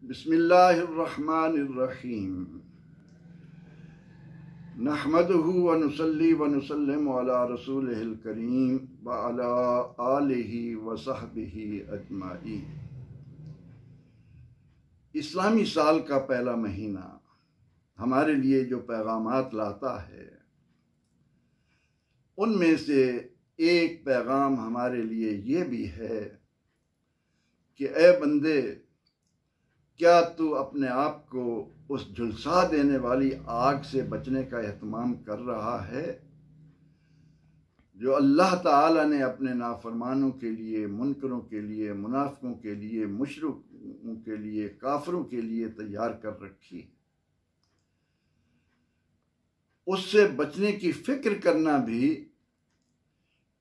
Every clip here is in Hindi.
बिस्मिल्लाहिर्रहमानिर्रहीम। नहमदुहु व नुसल्ली व नुसल्लिमु अला रसूलिहिल करीम व अला आलिहि व सहबिहि अजमाइन। इस्लामी साल का पहला महीना हमारे लिए जो पैगामात लाता है, उनमें से एक पैगाम हमारे लिए ये भी है कि ए बंदे, क्या तू अपने आप को उस झुलसा देने वाली आग से बचने का एहतमाम कर रहा है जो अल्लाह ताला ने अपने नाफरमानों के लिए, मुनकरों के लिए, मुनाफिकों के लिए, मुशरिकों के लिए, काफिरों के लिए तैयार कर रखी। उससे बचने की फिक्र करना भी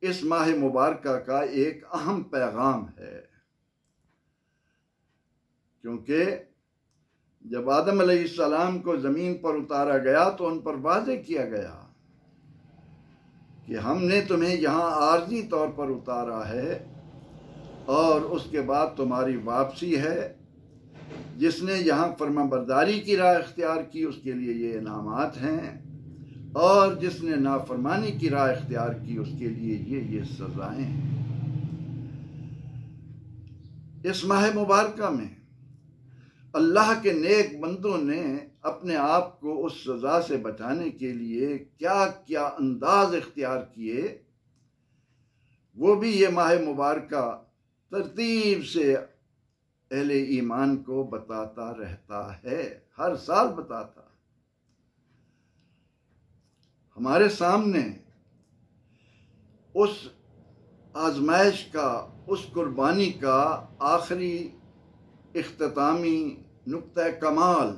इस माह मुबारक का एक अहम पैगाम है, क्योंकि जब आदम अलैहिस्सलाम को ज़मीन पर उतारा गया तो उन पर वाज़े किया गया कि हमने तुम्हें यहाँ आर्जी तौर पर उतारा है और उसके बाद तुम्हारी वापसी है। जिसने यहाँ फरमाबरदारी की राह इख्तियार की उसके लिए ये इनामात हैं, और जिसने नाफरमानी की राह इख्तियार की उसके लिए ये सज़ाएं हैं। इस माह मुबारक में अल्लाह के नेक बंदों ने अपने आप को उस सज़ा से बचाने के लिए क्या क्या अंदाज इख्तियार किए, वो भी ये माह मुबारक तरतीब से अहले ईमान को बताता रहता है, हर साल बताता। हमारे सामने उस आजमाइश का, उस कुर्बानी का आखिरी इख्तितामी नुक्ता कमाल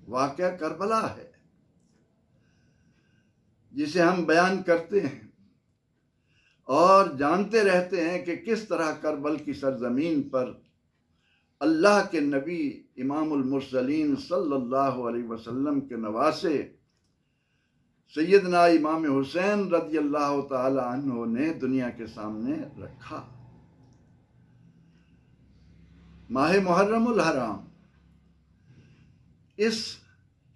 वाक़या करबला है, जिसे हम बयान करते हैं और जानते रहते हैं कि किस तरह करबल की सरजमीन पर अल्लाह के नबी इमामुल मुरसलीन सल्लल्लाहु अलैहि वसल्लम के नवासे सैयदना इमाम हुसैन रज़ियल्लाहु ताला अन्हु ने दुनिया के सामने रखा। माह मुहर्रमुल हराम इस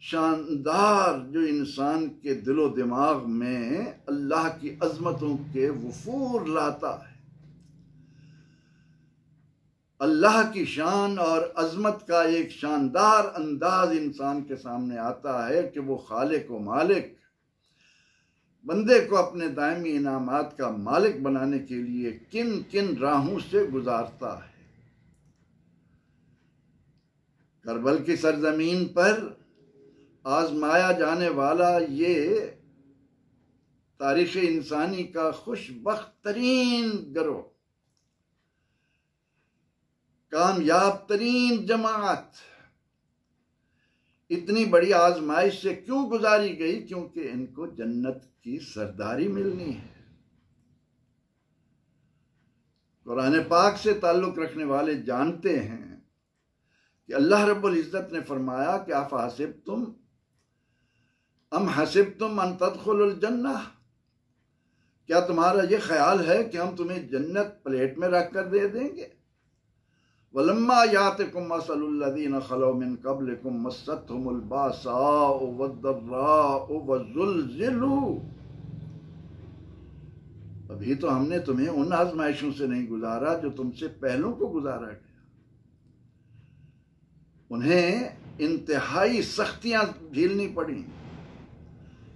शानदार जो इंसान के दिलो दिमाग में अल्लाह की अजमतों के वफूर लाता है, अल्लाह की शान और अजमत का एक शानदार अंदाज इंसान के सामने आता है कि वो खालिक व मालिक बंदे को अपने दायमी इनामात का मालिक बनाने के लिए किन किन राहों से गुजारता है। करबल की सरजमीन पर आजमाया जाने वाला ये तारीख़ इंसानी का खुशबख्त तरीन गिरोह, कामयाब तरीन जमात इतनी बड़ी आजमाइश से क्यों गुजारी गई? क्योंकि इनको जन्नत की सरदारी मिलनी है। कुरान पाक से ताल्लुक़ रखने वाले जानते हैं कि अल्लाह रब्बुल इज़्ज़त ने फरमाया कि अफ़हसिबतुम अम हसिबतुम अन तदखुलुल जन्नह, क्या तुम्हारा ये ख्याल है कि हम तुम्हें जन्नत प्लेट में रख कर दे देंगे? वलम्मा यातिकुम मसलुल लज़ीना खलौ मिन क़ब्लिकुम मस्सतहुमुल बासाउ वद्दर्राउ वज़ुल्ज़िलू, अभी तो हमने तुम्हें उन आजमाइशों से नहीं गुजारा जो तुमसे पहलों को गुजारा गया। उन्हें इंतहाई सख्तियां झेलनी पड़ी,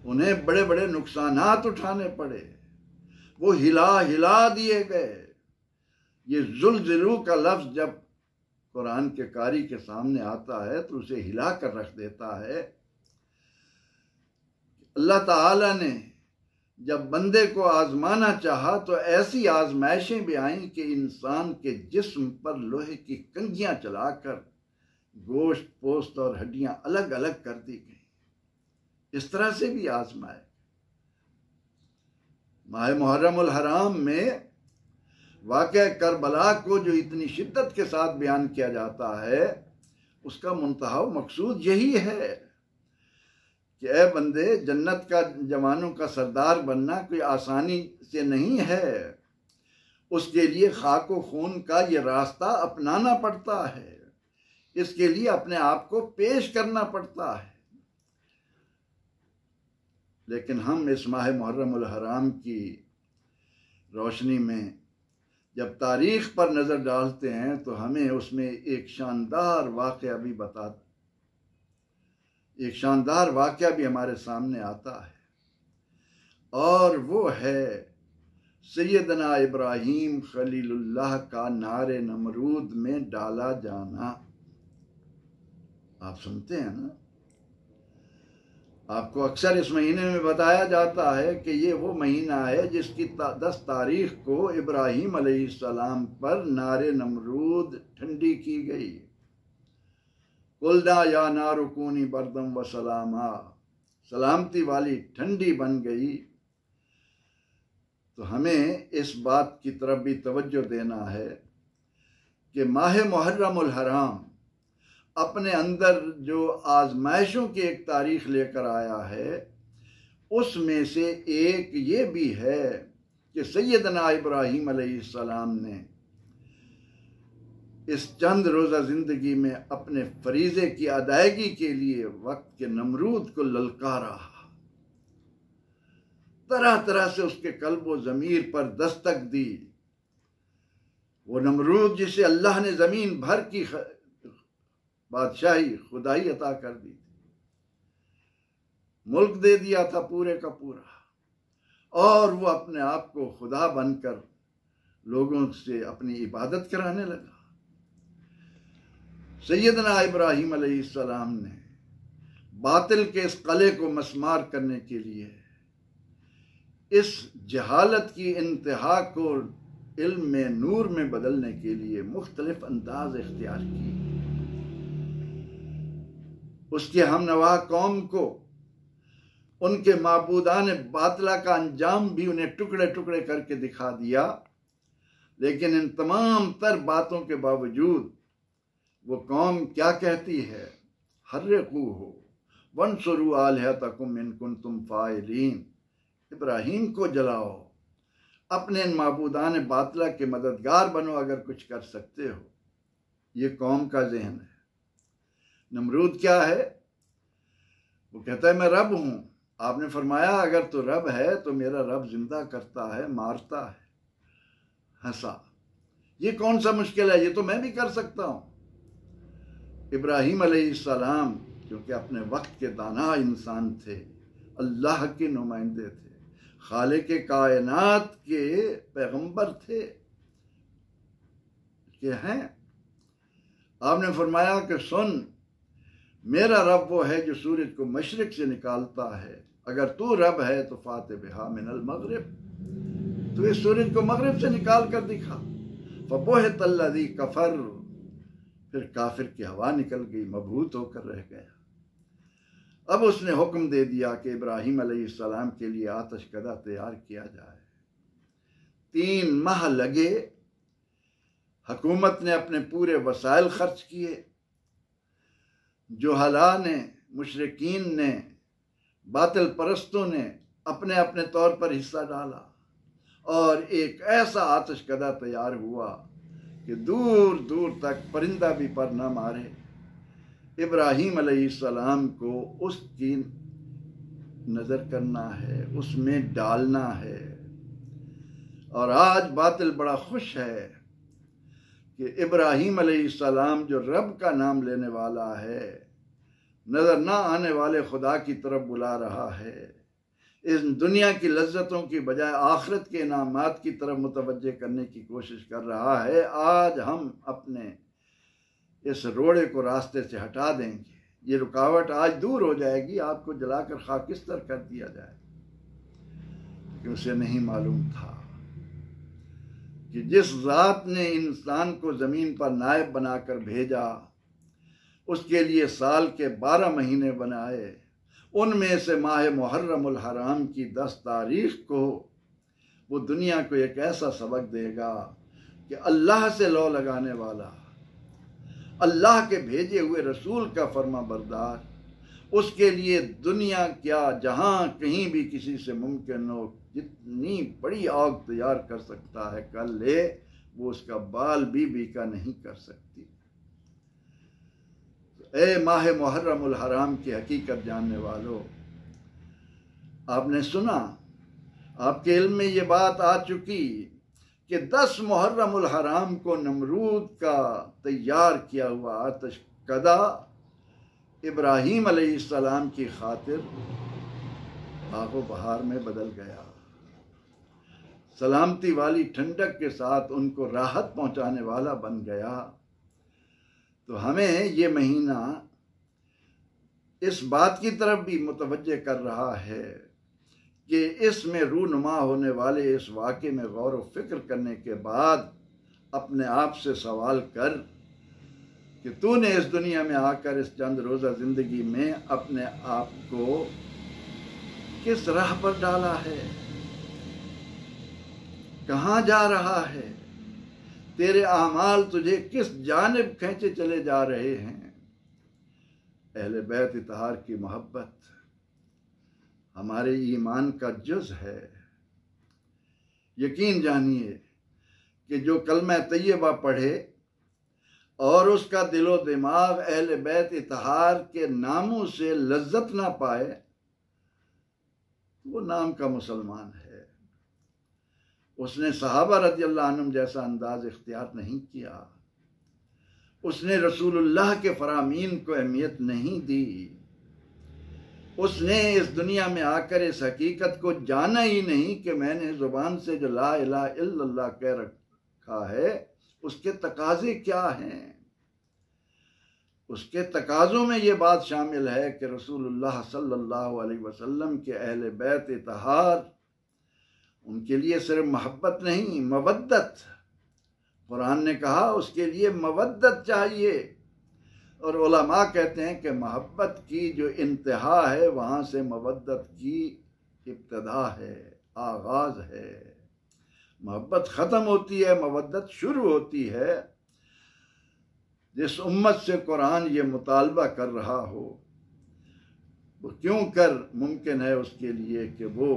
उन्हें बड़े बड़े नुकसानात उठाने पड़े, वो हिला हिला दिए गए। ये ज़ुल्ज़िलू का लफ्ज़ जब कुरान के कारी के सामने आता है तो उसे हिला कर रख देता है। अल्लाह ताला ने जब बंदे को आजमाना चाहा तो ऐसी आजमाइशें भी आईं कि इंसान के जिस्म पर लोहे की कंघियां चलाकर गोश्त, पोस्त और हड्डियां अलग अलग कर दी गई। इस तरह से भी आजमाए। माह मुहर्रमुल हराम में वाक़या करबला को जो इतनी शिद्दत के साथ बयान किया जाता है, उसका मुंतहा मकसूद यही है कि ए बंदे, जन्नत का जवानों का सरदार बनना कोई आसानी से नहीं है। उसके लिए खाक व खून का ये रास्ता अपनाना पड़ता है। इसके लिए अपने आप को पेश करना पड़ता है। लेकिन हम इस माह मुहर्रम उल हराम की रोशनी में जब तारीख पर नज़र डालते हैं तो हमें उसमें एक शानदार वाक़या भी एक शानदार वाक़या भी हमारे सामने आता है, और वो है सैयदना इब्राहीम खलीलुल्लाह का नारे नमरूद में डाला जाना। आप सुनते हैं ना, आपको अक्सर इस महीने में बताया जाता है कि ये वो महीना है जिसकी 10 तारीख को इब्राहीम अलैहिस्सलाम पर नारे नमरूद ठंडी की गई। कुल्दा या नारुकूनी बरदम व सलामा, सलामती वाली ठंडी बन गई। तो हमें इस बात की तरफ भी तवज्जो देना है कि माह मुहर्रम उल हराम अपने अंदर जो आजमाइशों की एक तारीख लेकर आया है, उसमें से एक ये भी है कि सैयदना इब्राहीम अलैहिस्सलाम ने इस चंद रोज़ा ज़िंदगी में अपने फरीज़े की अदायगी के लिए वक्त के नमरूद को ललकारा, तरह तरह से उसके कल्ब व ज़मीर पर दस्तक दी। वो नमरूद जिसे अल्लाह ने ज़मीन भर की बादशाही खुदाई अता कर दी थी, मुल्क दे दिया था पूरे का पूरा, और वो अपने आप को खुदा बनकर लोगों से अपनी इबादत कराने लगा। सैयदना इब्राहीम अलैहिस्सलाम ने बातिल के इस कले को मस्मार करने के लिए, इस जहालत की इंतहा को इल्म में नूर में बदलने के लिए मुख्तलिफ अंदाज इख्तियार किए। उसके हमनवा कौम को उनके माबूदान बातिला का अंजाम भी उन्हें टुकड़े टुकड़े करके दिखा दिया। लेकिन इन तमाम तर बातों के बावजूद वो कौम क्या कहती है, हर्रिक़ूहु वंसुरू आलिहतकुम इन कुंतुम फ़ाइलीन, इब्राहीम को जलाओ, अपने इन माबूदान बातिला के मददगार बनो अगर कुछ कर सकते हो। ये कौम का जहन है। नमरूद क्या है, वो कहता है मैं रब हूं। आपने फरमाया अगर तो रब है तो मेरा रब जिंदा करता है, मारता है। हंसा, ये कौन सा मुश्किल है, ये तो मैं भी कर सकता हूं। इब्राहीम अलैहिस्सलाम क्योंकि अपने वक्त के दाना इंसान थे, अल्लाह के नुमाइंदे थे, खालिक कायनात के पैगंबर थे कि हैं। आपने फरमाया कि सुन, मेरा रब वो है जो सूरज को मशरिक से निकालता है, अगर तू रब है तो फाते बिहा मिनल मगरिब, तू इस सूरज को मगरिब से निकाल कर दिखा। फबुहित अल्लज़ी कफर, फिर काफिर की हवा निकल गई, मबहूत होकर रह गया। अब उसने हुक्म दे दिया कि इब्राहीम अलैहिस्सलाम के लिए आतश कदा तैयार किया जाए। 3 माह लगे, हुकूमत ने अपने पूरे वसाइल खर्च किए, जुहला ने, मुशरिकीन ने, बातिल परस्तों ने अपने अपने तौर पर हिस्सा डाला, और एक ऐसा आतश कदा तैयार हुआ कि दूर दूर तक परिंदा भी पर न मारे। इब्राहीम अलैहिस्सलाम को उसकी नज़र करना है, उसमें डालना है। और आज बातिल बड़ा खुश है कि इब्राहीम अलैहिस्सलाम जो रब का नाम लेने वाला है, नज़र ना आने वाले खुदा की तरफ बुला रहा है, इस दुनिया की लज्जतों की बजाय आखिरत के इनामात की तरफ मुतवज्जे करने की कोशिश कर रहा है। आज हम अपने इस रोड़े को रास्ते से हटा देंगे, ये रुकावट आज दूर हो जाएगी, आपको जलाकर खाकिस्तर कर दिया जाए। क्योंकि उसे नहीं मालूम था कि जिस ज़ात ने इंसान को ज़मीन पर नायब बनाकर भेजा, उसके लिए साल के 12 महीने बनाए, उनमें से माह मुहर्रम उल हराम की 10 तारीख को वो दुनिया को एक ऐसा सबक देगा कि अल्लाह से लौ लगाने वाला, अल्लाह के भेजे हुए रसूल का फर्मा बरदार, उसके लिए दुनिया क्या जहाँ कहीं भी किसी से मुमकिन हो जितनी बड़ी आग तैयार कर सकता है, कल ले वो उसका बाल भी बीका नहीं कर सकती। ए माह मुहर्रमुल हराम की हकीकत जानने वालों, आपने सुना, आपके इल्म में ये बात आ चुकी कि 10 मुहर्रमुल हराम को नमरूद का तैयार किया हुआ आतिश कदा इब्राहीम अलैहिस्सलाम की खातिर आगो बहार में बदल गया। सलामती वाली ठंडक के साथ उनको राहत पहुंचाने वाला बन गया। तो हमें ये महीना इस बात की तरफ भी मुतवज्जे कर रहा है कि इसमें रूनुमा होने वाले इस वाक़े में गौर व फिक्र करने के बाद अपने आप से सवाल कर कि तूने इस दुनिया में आकर इस चंद रोज़ा ज़िंदगी में अपने आप को किस राह पर डाला है, कहाँ जा रहा है, तेरे आमाल तुझे किस जानिब खींचे चले जा रहे हैं। अहले बैत इत्तहार की मोहब्बत हमारे ईमान का जुज़ है। यकीन जानिए कि जो कलमा तैयबा पढ़े और उसका दिलो दिमाग अहले बैत इत्तहार के नामों से लज्जत ना पाए, वो नाम का मुसलमान है। उसने सहाबा रज़ियल्लाहु अन्हुम जैसा अंदाज इख्तियार नहीं किया। उसने रसूलुल्लाह के फरामीन को अहमियत नहीं दी। उसने इस दुनिया में आकर इस हकीकत को जाना ही नहीं कि मैंने ज़ुबान से जो ला इलाहा इल्लल्लाह कह रखा है उसके तकाज़े क्या हैं। उसके तकाज़ों में ये बात शामिल है कि रसूलुल्लाह सल्लल्लाहु अलैहि वसल्लम के अहले बैत इत्तहार, उनके लिए सिर्फ मोहब्बत नहीं, मवद्दत। कुरान ने कहा उसके लिए मवद्दत चाहिए। और उलमा कहते हैं कि मोहब्बत की जो इंतहा है वहाँ से मवद्दत की इब्तदा है, आगाज़ है। मोहब्बत ख़त्म होती है, मवद्दत शुरू होती है। जिस उम्मत से कुरान ये मुतालबा कर रहा हो वो क्यों कर मुमकिन है उसके लिए कि वो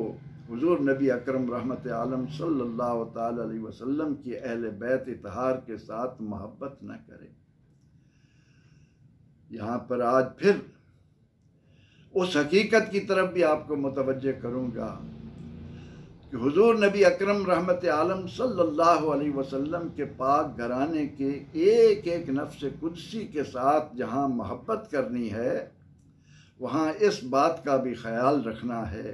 हुजूर नबी अकरम रहमत आलम सल्लल्लाहु ताला अलैहि वसल्लम की अहले बैत इत्तहार के साथ मोहब्बत न करे। यहाँ पर आज फिर उस हकीकत की तरफ भी आपको मुतवज्जे करूँगा कि हुजूर नबी अकरम रहमत आलम सल्लल्लाहु अलैहि वसल्लम के पाक घराने के एक एक नफ्स कुदसी के साथ जहाँ मोहब्बत करनी है वहाँ इस बात का भी ख्याल रखना है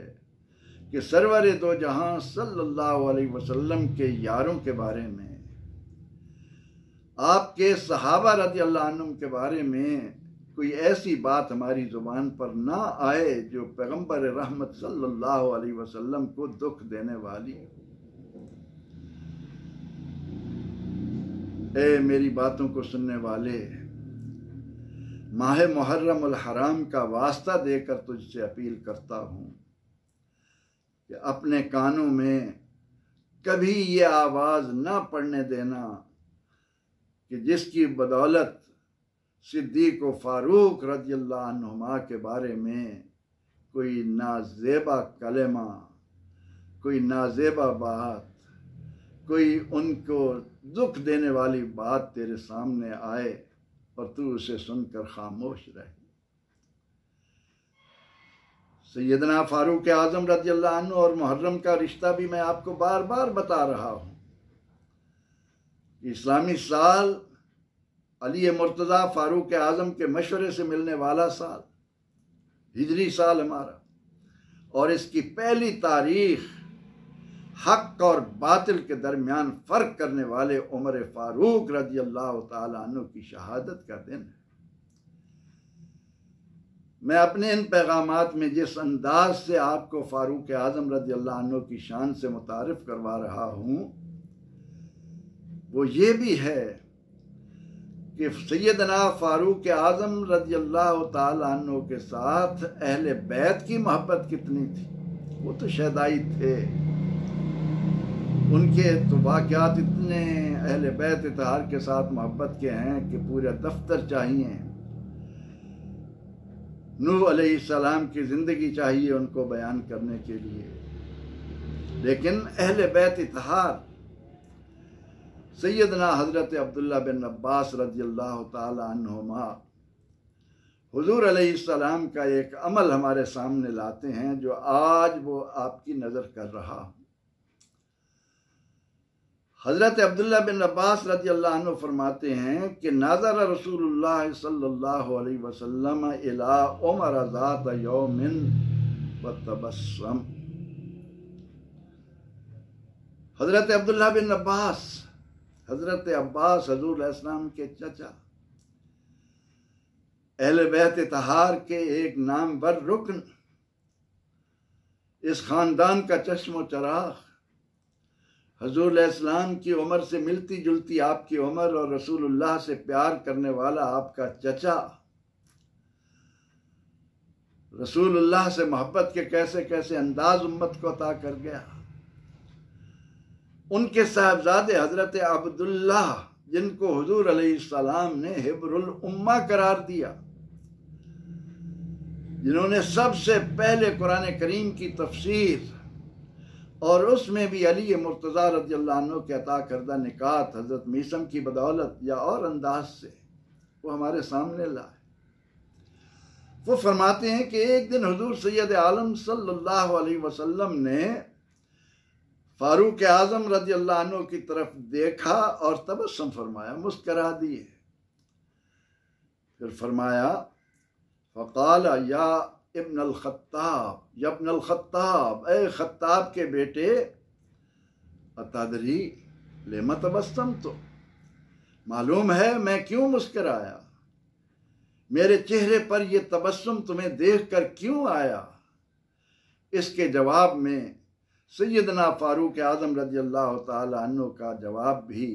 कि सरवर दो जहाँ सल्लल्लाहु अलैहि वसल्लम के यारों के बारे में, आपके सहाबा रज़ियल्लाहु अन्हुम के बारे में कोई ऐसी बात हमारी ज़ुबान पर ना आए जो पैगंबर रहमत सल्लल्लाहु अलैहि वसल्लम को दुख देने वाली। ए मेरी बातों को सुनने वाले, माह मुहर्रमुल हराम का वास्ता देकर तुझसे अपील करता हूँ कि अपने कानों में कभी ये आवाज़ ना पड़ने देना कि जिसकी बदौलत सिद्दीक़ व फ़ारूक रज़ियल्लाहु अन्हुमा के बारे में कोई नाज़ेबा कलेमा, कोई नाज़ेबा बात, कोई उनको दुख देने वाली बात तेरे सामने आए और तू उसे सुनकर खामोश रहे। सैयदना फ़ारूक आज़म रज़ियल्लाहु अन्हु और मुहर्रम का रिश्ता भी मैं आपको बार बार बता रहा हूँ। इस्लामी साल अली मुर्तज़ा फ़ारूक आज़म के मशवरे से मिलने वाला साल, हिजरी साल हमारा, और इसकी पहली तारीख हक़ और बातिल के दरमियान फ़र्क करने वाले उमर फ़ारूक रज़ियल्लाहु ताला अन्हु की शहादत का दिन है। मैं अपने इन पैगामात में जिस अंदाज से आपको फ़ारूक आज़म रज़ियल्लाहु अन्हु की शान से मुतारिफ़ करवा रहा हूँ वो ये भी है कि सैयदना फ़ारूक आज़म रज़ियल्लाहु ताला अन्हु के साथ अहले बैत की मोहब्बत कितनी थी। वो तो शहदाई थे, उनके तो वाक़यात इतने अहले बैत इत्तहार के साथ मोहब्बत के हैं कि पूरा दफ्तर चाहिए। नूह अलैहिस्सलाम की ज़िंदगी चाहिए उनको बयान करने के लिए। लेकिन अहले बैत इत्तहार सैयदना हज़रत अब्दुल्ला बिन अब्बास रज़ियल्लाहु ताला अन्हुमा हुजूर अलैहिस्सलाम का एक अमल हमारे सामने लाते हैं जो आज वो आपकी नज़र कर रहा। हज़रत अब्दुल्ला बिन अब्बास रज़ियल्लाहु अन्हु फरमाते हैं कि नाज़र रसूलुल्लाह सल्लल्लाहु अलैहि वसल्लम इला उमर ज़ात यौमिन व तबस्सम। हज़रत अब्दुल्ला बिन अब्बास, हज़रत अब्बास हुज़ूर अलैहिस्सलाम के चचा, अहले बैत तहार के एक नामवर रुकन, इस खानदान का चश्मो चराग, हुज़ूर अलैहिस्सलाम की उम्र से मिलती जुलती आपकी उम्र और रसूलुल्लाह से प्यार करने वाला आपका चचा, रसूलुल्लाह से मोहब्बत के कैसे कैसे अंदाज उम्मत को अता कर गया। उनके साहबजादे हज़रत अब्दुल्ला, जिनको हुज़ूर अलैहिस्सलाम ने हिब्रुल उम्मा करार दिया, जिन्होंने सबसे पहले कुरान करीम की तफसीर और उसमें भी अली मुर्तज़ा रज़ियल्लाहु अन्हु के अता करदा निकात हज़रत मीसम की बदौलत या और अंदाज से वो हमारे सामने लाए। वो फरमाते हैं कि एक दिन हुज़ूर सैयद आलम सल्लल्लाहु अलैहि वसल्लम ने फारूक आज़म रज़ियल्लाहु अन्हु की तरफ देखा और तबस्सुम फरमाया, मुस्करा दिए। फिर फरमाया फ़क़ाल या इब्न अल-ख़त्ताब, या इब्न अल-ख़त्ताब, ए ख़त्ताब के बेटे, अतदरी लिमा तबस्समतु, मालूम है मैं क्यों मुस्कराया, मेरे चेहरे पर यह तबस्सुम तुम्हें देखकर क्यों आया। इसके जवाब में सैयदना फारूक आज़म रज़ियल्लाहु ताला अन्हु का जवाब भी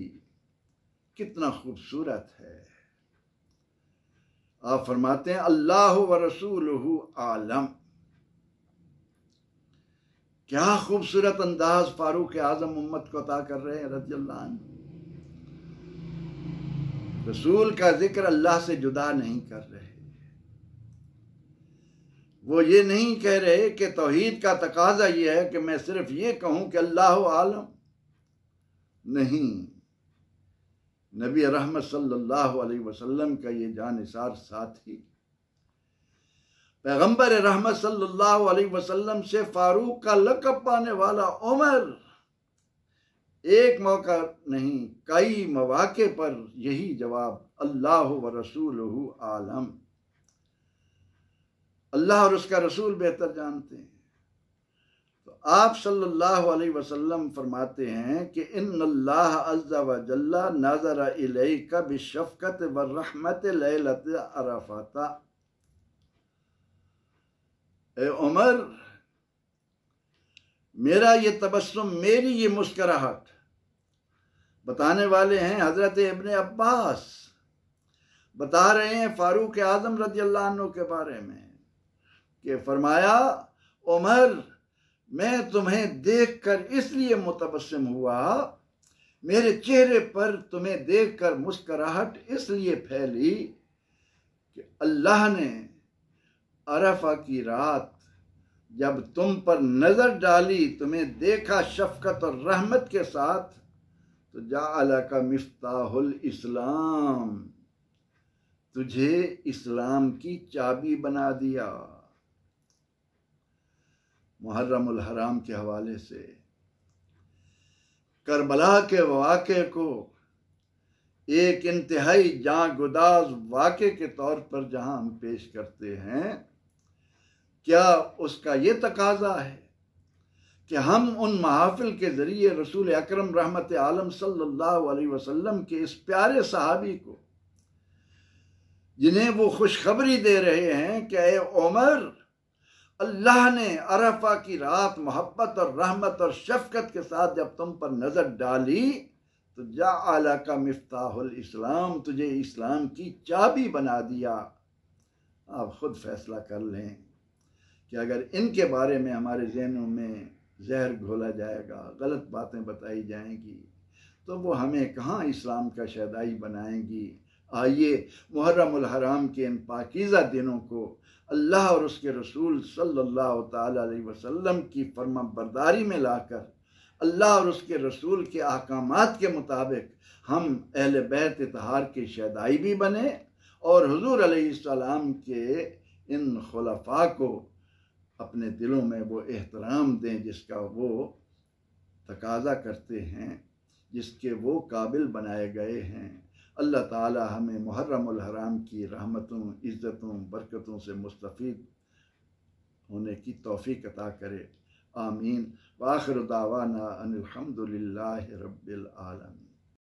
कितना खूबसूरत है। आप फरमाते हैं अल्लाह व रसूलुहु आलम। क्या खूबसूरत अंदाज फारूक आज़म उम्मत को अता कर रहे हैं रज़ियल्लाहु अन्हु। रसूल का जिक्र अल्लाह से जुदा नहीं कर रहे। वो ये नहीं कह रहे कि तौहीद का तकाजा ये है कि मैं सिर्फ ये कहूं कि अल्लाह आलम। नहीं, नबी रहमत सल्लल्लाहु अलैहि वसल्लम का ये जानिसार साथी, पैगंबर रहमत सल्लल्लाहु अलैहि वसल्लम से फारूक का लक़ब पाने वाला उमर, एक मौका नहीं कई मौके पर यही जवाब अल्लाह व रसूलुहु आलम, अल्लाह और उसका रसूल बेहतर जानते हैं। तो आप सल्लल्लाहु अलैहि वसल्लम फरमाते हैं कि इन्नल्लाह अज़्ज़ा व जल्ला नज़र इलैका बिशफ़क़त व रहमत लैलत अरफ़ाता। ए उमर, मेरा ये तबस्सुम, मेरी ये मुस्कुराहट, बताने वाले हैं हज़रत इब्न अब्बास, बता रहे हैं फारूक आज़म रज़ियल्लाहु अन्हु के बारे में कि फरमाया उमर, मैं तुम्हें देखकर इसलिए मुतबस्सिम हुआ, मेरे चेहरे पर तुम्हें देखकर मुस्कुराहट इसलिए फैली कि अल्लाह ने अरफा की रात जब तुम पर नजर डाली, तुम्हें देखा शफकत और रहमत के साथ, तो जाअला का मिफ्ताहुल इस्लाम, तुझे इस्लाम की चाबी बना दिया। मुहर्रमुल हराम के हवाले से करबला के वाक़े को एक इंतहाई जाँ गुदाज वाक़े के तौर पर जहाँ हम पेश करते हैं, क्या उसका ये तकाजा है कि हम उन महाफिल के ज़रिए रसूल अकरम रहमत आलम सल्लल्लाहु अलैहि वसल्लम के इस प्यारे सहाबी को, जिन्हें वो खुशखबरी दे रहे हैं कि ए उमर, अल्लाह ने अरफा की रात मोहब्बत और रहमत और शफकत के साथ जब तुम पर नज़र डाली, तो जाअला का मिफ्ताहुल इस्लाम, तुझे इस्लाम की चाबी बना दिया। आप खुद फैसला कर लें कि अगर इनके बारे में हमारे ज़हनों में जहर घोला जाएगा, गलत बातें बताई जाएंगी, तो वो हमें कहाँ इस्लाम का शहदाई बनाएंगी। आइए मुहर्रमुल हराम के इन पाकीज़ा दिनों को अल्लाह और उसके रसूल सल्लल्लाहु ताला अलैहि वसल्लम की फर्मा बरदारी में लाकर अल्लाह और उसके रसूल के अहकामात के मुताबिक हम अहले बैत तहार के शहदाई भी बने और हुजूर अलैहिस्सलाम के इन खुलफा को अपने दिलों में वो एहतराम दें जिसका वो तकाजा करते हैं, जिसके वो काबिल बनाए गए हैं। अल्लाह ताला हमें मुहर्रमुल हराम की रहमतों, इज़्ज़तों, बरकतों से मुस्तफ़ीद होने की तौफीक अता करे। आमीन। व आखिर दावाना अनिल हम्दुलिल्लाहि रब्बिल आलमीन।